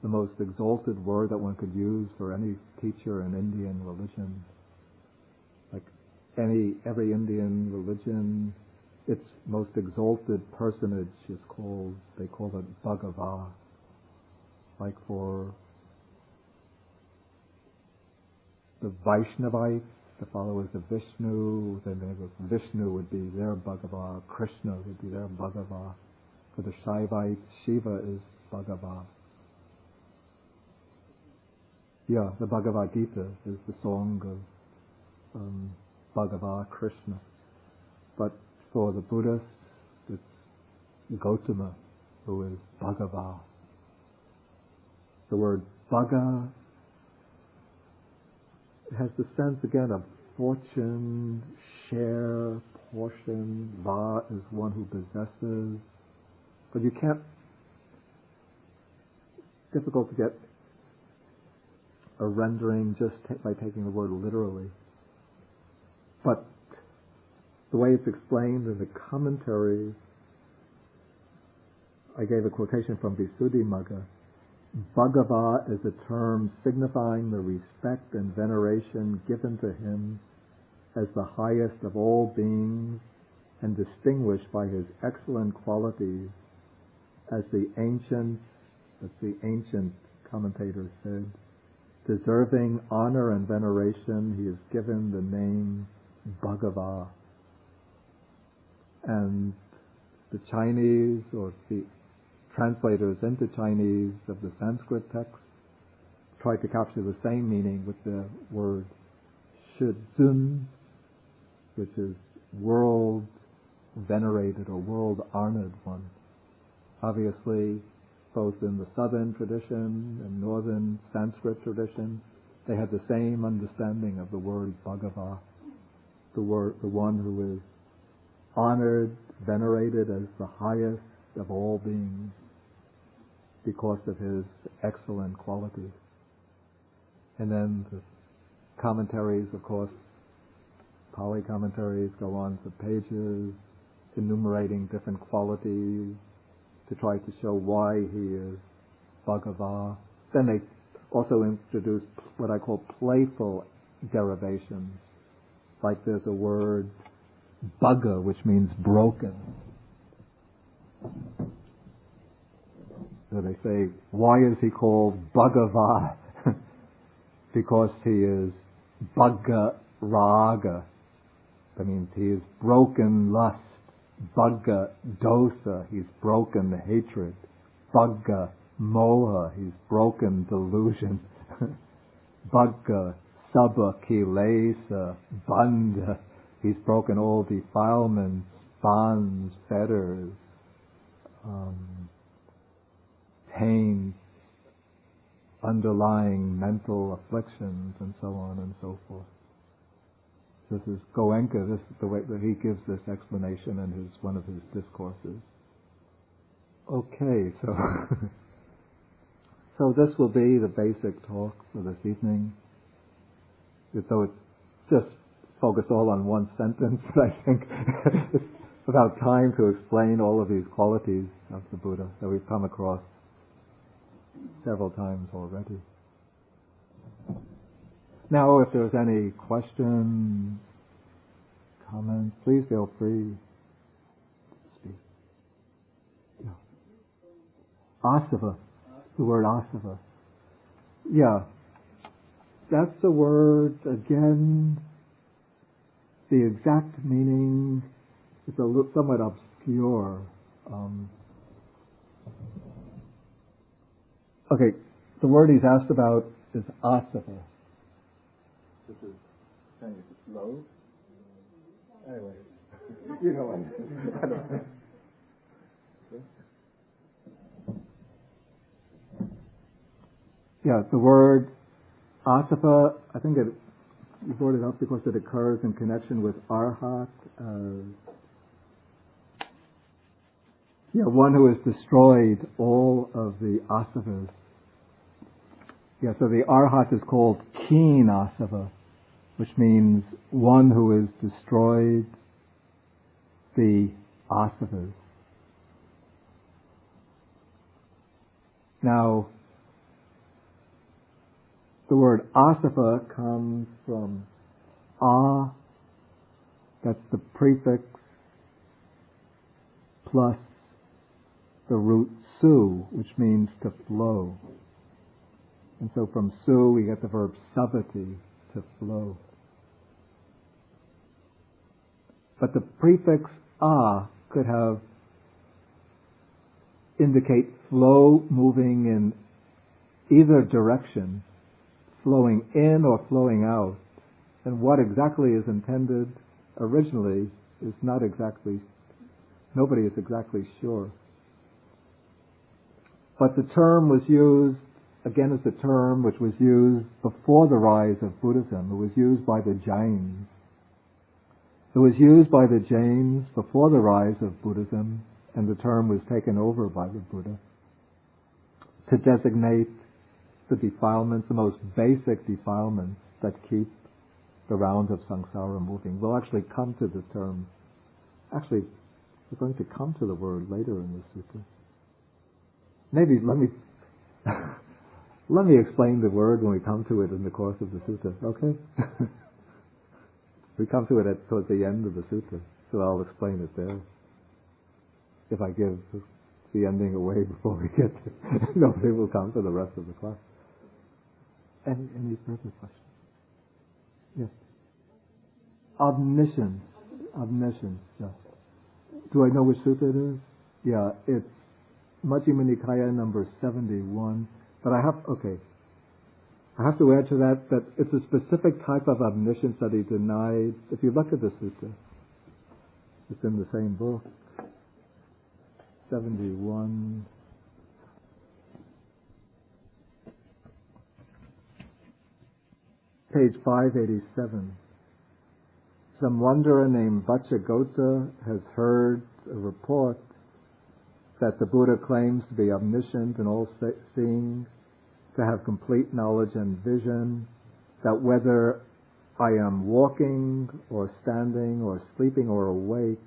the most exalted word that one could use for any teacher in Indian religion. Like every Indian religion, its most exalted personage is they call it Bhagava. Like for the Vaishnavites, the followers of Vishnu, then Vishnu would be their Bhagava, Krishna would be their Bhagava. For the Shaivites, Shiva is Bhagava. Yeah, the Bhagavad Gita is the song of Bhagava, Krishna. But for the Buddhists, it's Gautama, who is Bhagava. The word Bhaga has the sense again of fortune, share, portion. Va is one who possesses. But you can't, difficult to get a rendering just by taking the word literally. But the way it's explained in the commentary, I gave a quotation from Visuddhimagga. Bhagava is a term signifying the respect and veneration given to him as the highest of all beings and distinguished by his excellent qualities as the ancient commentators said, deserving honor and veneration, he is given the name Bhagava. And the Chinese, or the translators into Chinese of the Sanskrit text, tried to capture the same meaning with the word Shizun, which is world venerated or world honored one. Obviously, both in the southern tradition and northern Sanskrit tradition, they had the same understanding of the word Bhagava, the one who is honored, venerated as the highest of all beings because of his excellent qualities. And then the commentaries, of course, Pali commentaries go on for pages enumerating different qualities to try to show why he is Bhagava. Then they also introduce what I call playful derivations. Like there's a word Bhaga, which means broken. So they say, why is he called Bhagava? Because he is Bhaga Raga. That means he is broken lust. Bhaga Dosa, he's broken hatred. Bhaga Moha, he's broken delusion. Bhaga Sabha Kilesa Bandha, he's broken all defilements, bonds, fetters, pains, underlying mental afflictions, and so on and so forth. This is Goenka. This is the way that he gives this explanation in one of his discourses. Okay, so so this will be the basic talk for this evening. So it's just focused all on one sentence, but I think it's about time to explain all of these qualities of the Buddha that we've come across several times already. Now, if there's any questions, comments, please feel free to speak. Yeah. Asava, the word asava. Yeah, that's the word, again, the exact meaning is somewhat obscure. Okay, the word he's asked about is asava. This is kind of low. Anyway, you know what? I don't know. Yeah, the word asava, I think you brought it up because it occurs in connection with arhat. One who has destroyed all of the asavas. Yeah, so the arhat is called keen asava, which means one who has destroyed the asavas. Now, the word asava comes from that's the prefix, plus the root su, which means to flow. And so from su we get the verb savati, to flow. But the prefix could indicate flow moving in either direction, flowing in or flowing out. And what exactly is intended originally is nobody is exactly sure. But the term was used, again, as a term which was used before the rise of Buddhism. It was used by the Jains. It was used by the Jains before the rise of Buddhism, and the term was taken over by the Buddha to designate the defilements, the most basic defilements that keep the round of samsara moving. We'll actually come to the term. Actually, we're going to come to the word later in the sutta. Maybe let me explain the word when we come to it in the course of the sutta, okay? We come to it towards the end of the sutta, so I'll explain it there. If I give the ending away before we get to it, nobody will come to the rest of the class. Any further questions? Yes. Omniscience, yeah. Do I know which sutta it is? Yeah, it's Majjhima Nikaya number 71. But I have to add to that it's a specific type of omniscience that he denied. If you look at the sutta, it's in the same book, 71. Page 587. Some wanderer named Vacchagotta has heard a report that the Buddha claims to be omniscient and all-seeing, to have complete knowledge and vision, that whether I am walking or standing or sleeping or awake,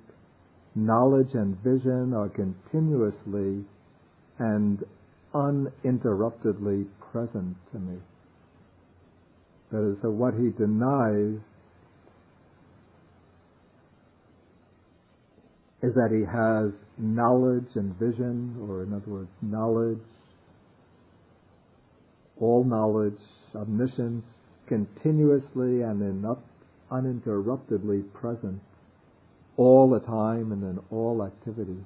knowledge and vision are continuously and uninterruptedly present to me. That is, so what he denies is that he has knowledge and vision, or in other words, knowledge, all knowledge, omniscience, continuously and uninterruptedly present all the time and in all activities.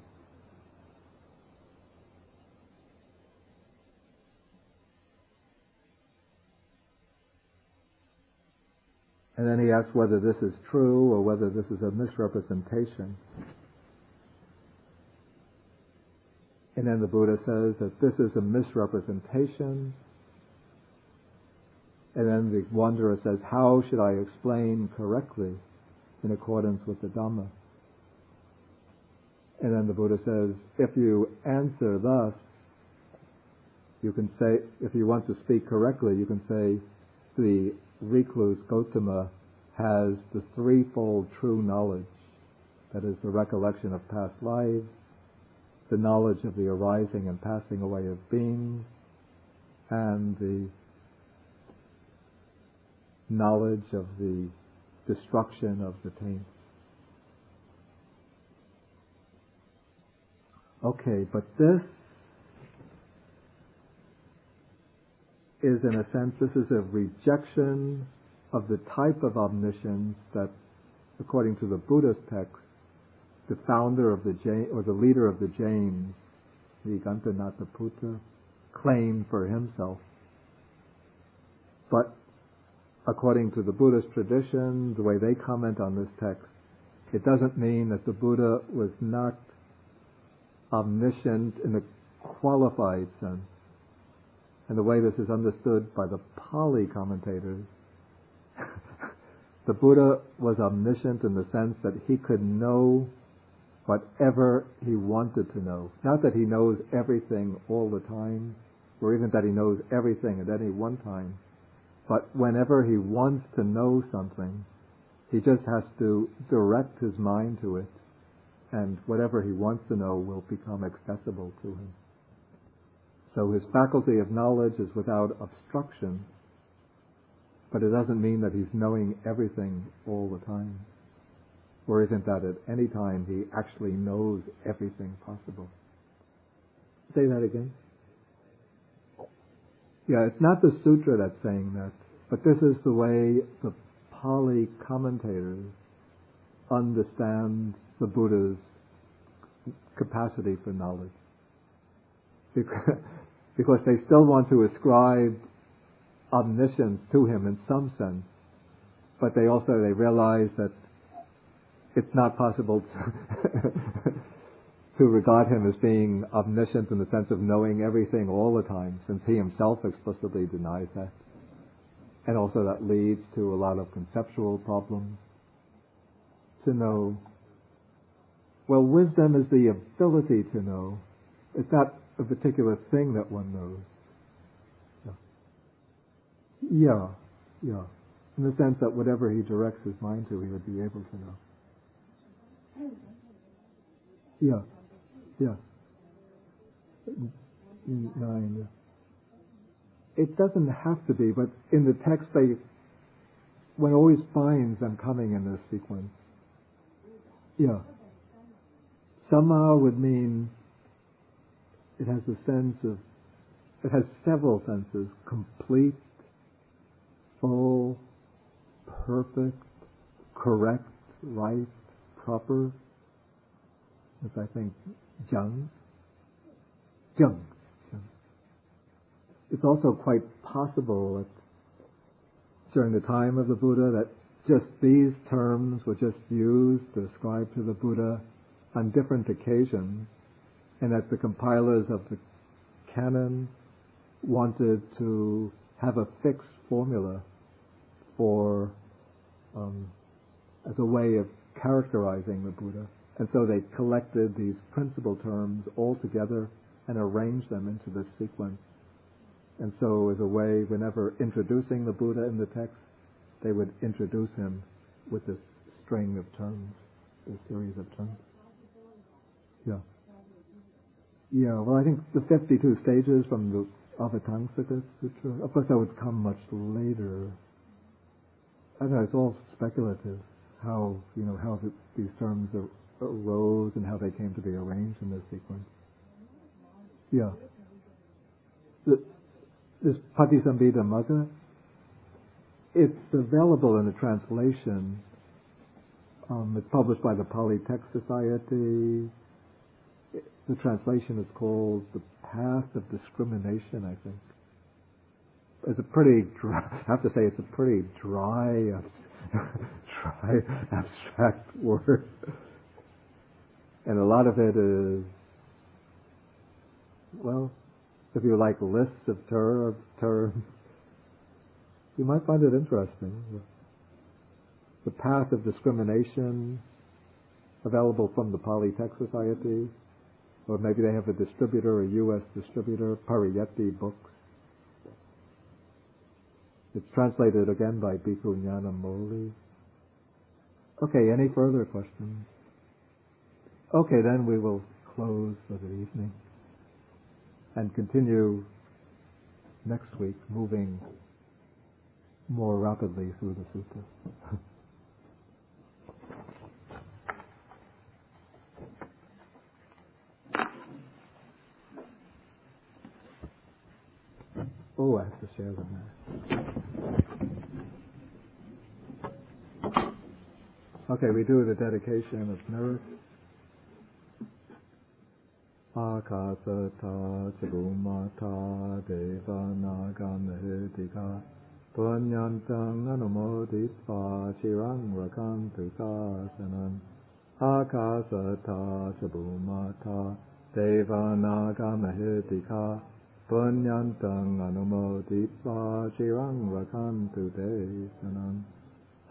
And then he asks whether this is true or whether this is a misrepresentation. And then the Buddha says that this is a misrepresentation. And then the wanderer says, how should I explain correctly in accordance with the Dhamma. And then the Buddha says, if you answer thus, you can say, if you want to speak correctly, you can say, the recluse Gotama has the threefold true knowledge. That is the recollection of past lives, the knowledge of the arising and passing away of beings, and the knowledge of the destruction of the taints. Okay, but this is, in a sense, this is a rejection of the type of omniscience that, according to the Buddhist text, the founder of the or the leader of the Jains, the Ganthanataputta, claimed for himself. But according to the Buddhist tradition, the way they comment on this text, it doesn't mean that the Buddha was not omniscient in a qualified sense. And the way this is understood by the Pali commentators, the Buddha was omniscient in the sense that he could know whatever he wanted to know. Not that he knows everything all the time, or even that he knows everything at any one time, but whenever he wants to know something, he just has to direct his mind to it, and whatever he wants to know will become accessible to him. So his faculty of knowledge is without obstruction, but it doesn't mean that he's knowing everything all the time. Or isn't that at any time he actually knows everything possible. Say that again. Yeah, it's not the sutra that's saying that, but this is the way the Pali commentators understand the Buddha's capacity for knowledge. Because they still want to ascribe omniscience to him in some sense, but they realize that it's not possible to regard him as being omniscient in the sense of knowing everything all the time, since he himself explicitly denies that. And also that leads to a lot of conceptual problems. To know, well, wisdom is the ability to know. It's not a particular thing that one knows. Yeah. In the sense that whatever he directs his mind to, he would be able to know. Yeah. 9. It doesn't have to be, but in the text one always finds them coming in this sequence. Yeah. Sama would mean it has several senses: complete, full, perfect, correct, right, proper. As I think, Jung. It's also quite possible that during the time of the Buddha that just these terms were just used to ascribe to the Buddha on different occasions, and that the compilers of the canon wanted to have a fixed formula for as a way of characterizing the Buddha. And so they collected these principal terms all together and arranged them into this sequence. And so as a way, whenever introducing the Buddha in the text, they would introduce him with this string of terms, this series of terms. Yeah, well, I think the 52 stages from the Avatangsaka Sutra, of course that would come much later. I don't know, it's all speculative, how these terms arose and how they came to be arranged in this sequence. Yeah. This Patisambhida Magga, it's available in a translation. It's published by the Pali Text Society. The translation is called The Path of Discrimination, I think. It's a pretty dry, I have to say it's a pretty dry abstract word. And a lot of it is, well, if you like lists of terms, you might find it interesting. the path of discrimination available from the Polytech Society, or maybe they have a distributor, a U.S. distributor, Pariyatti Books. It's translated again by Bhikkhu Nyanamoli. Okay, any further questions? Okay, then we will close for the evening and continue next week, moving more rapidly through the sutta. Oh, I have to share the Mass. Okay, we do the dedication of merit. Akasata Chagumata Deva Nagamahedika Punyantang Anumoditva Chirang Rakantu Sasanam Akasata Chagumata Deva Nagamahedika Punyantang Anumoditva Chirang Rakantu Desanam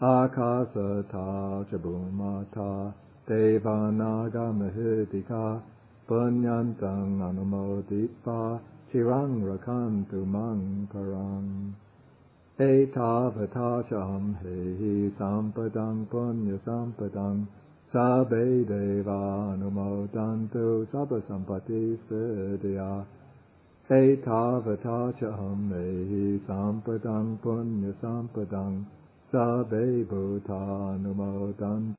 Akasata Chabumata Deva Nagamahedika Punyantang Anumoditva Chirang Rakantu Mankaram Etavatacham Hehi Sampadang Punya Sampadang Sabe Deva Anumodantu Sabha Sampati Siddhya Etavatacham Hehi Sampadang Punya Sampadang Sabe Bhuta Anumodantu